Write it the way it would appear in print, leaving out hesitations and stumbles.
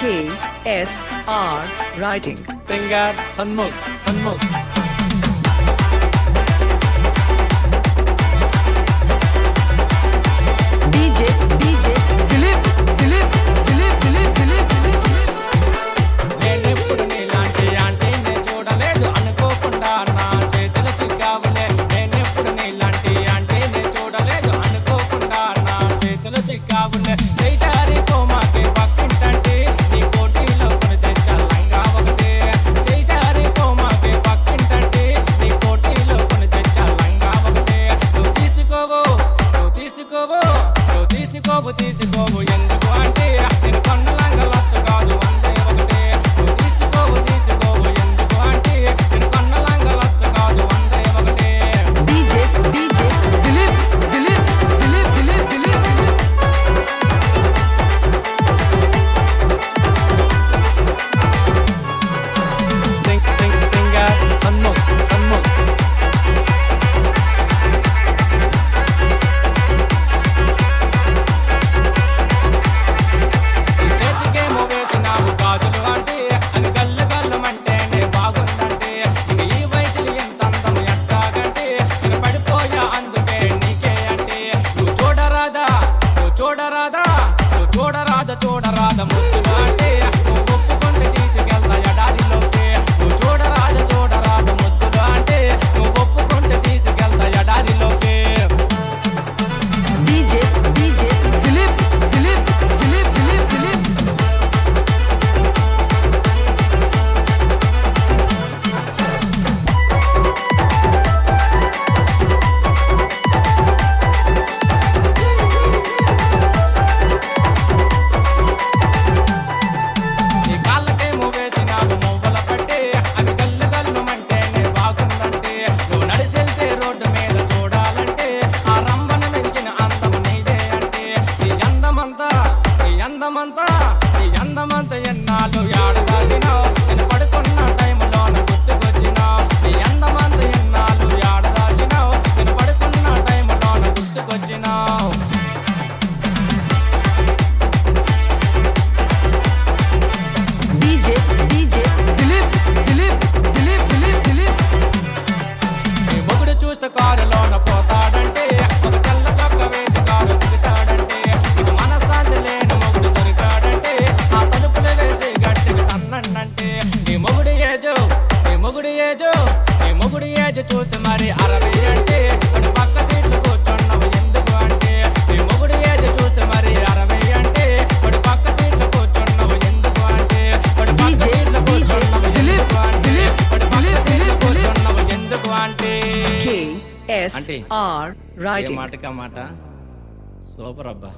KSR Writing. Singer Sanmukh. DJ Dilip. నేనెప్పుడు నీలాంటి ఆంటీని చూడలేదు అనుకోకుండా నా చేతులు చిక్కావులే. నేనెప్పుడు నీలాంటి ఆంటీని చూడలేదు అనుకోకుండా నా చేతులు చిక్కావులే. చేయిటారి పోమాకే పక్కింటంటే నీ పోటీలో కొని తెచ్చా లంగా ఒకటి. చేయిటారి పోమాకే పక్కింటంటే నీ పోటీలో కొని తెచ్చా లంగా ఒకటి. నువ్వు తీసుకోవు ఎందుకు అంటే నేను కొన్న లంగా లచ్చ కాదు అందే ఒకటే. నువ్వు తీసుకోవు ఎందుకు అంటే నేను కొన్న లంగా లచ్చ కాదు అందే ఒకటే. DJ Dilip. Singer Sanmukh. చేతికేమో వేసినావు గాజులు అంటే అది గల్లమంటేనే బాగుందంటే. ఇక ఈ వయసులో ఎంత అందం ఎట్టాగంటే నేను పడిపోయా అందుకే నీకే అంటే. నువ్వు చూడరాదా ముద్దులు అంటే నువ్వు ఒప్పుకుంటే తీసుకెళ్తా ఎడారిలోకి. నువ్వు చూడరాదా ముద్దులు అంటే నువ్వు ఒప్పుకుంటే తీసుకెళ్తా ఎడారిలోకి. DJ Dilip. నీ కాళ్ళకేమో వేసినావు మువ్వల పట్టే అది గల్లమంటేనే బాగుందంటే. నువ్వు నడిచెళ్తే రోడ్డు మీద చూడాలంటే ఆ రంభను మించిన అందం నీదే అంటే. నీ అందమంతా ఎన్నాళ్ళు ఏడదాచినావు. నేను పడుకున్న టైంలోన గుర్తుకొచ్చినావు. నీ అందమంతా ఎన్నాళ్ళు ఏడదాచినావు. నేను పడుకున్న టైంలోన గుర్తుకొచ్చినావు. DJ Dilip. నీ మొగుడు చూస్తే కారులోన పోతాడంటే ఒక తెల్ల చొక్క వేసి కారు దిగుతాడంటే. ఇది మనశ్శాంతి లేని మొగుడు దొరికాడంటే ఆ తలుపులు వేసి గట్టిగా తన్నంటే. నీ మొగుడు ఏజు చూస్తే మరి 60 అంటే వాడి పక్క సీట్లు కూర్చున్నావు ఎందుకు అంటే. నీ మొగుడు ఏజు చూస్తే మరి 60 అంటే వాడి పక్క సీట్లు కూర్చున్నావు ఎందుకు అంటే. వాడి పక్క సీట్లు కూర్చున్నావు ఎందుకు అంటే. వాడి పక్క సీట్లు కూర్చున్నావు ఎందుకు అంటే. KSR ఏ Writing. మాటకా మాట సూపర్ అబ్బా.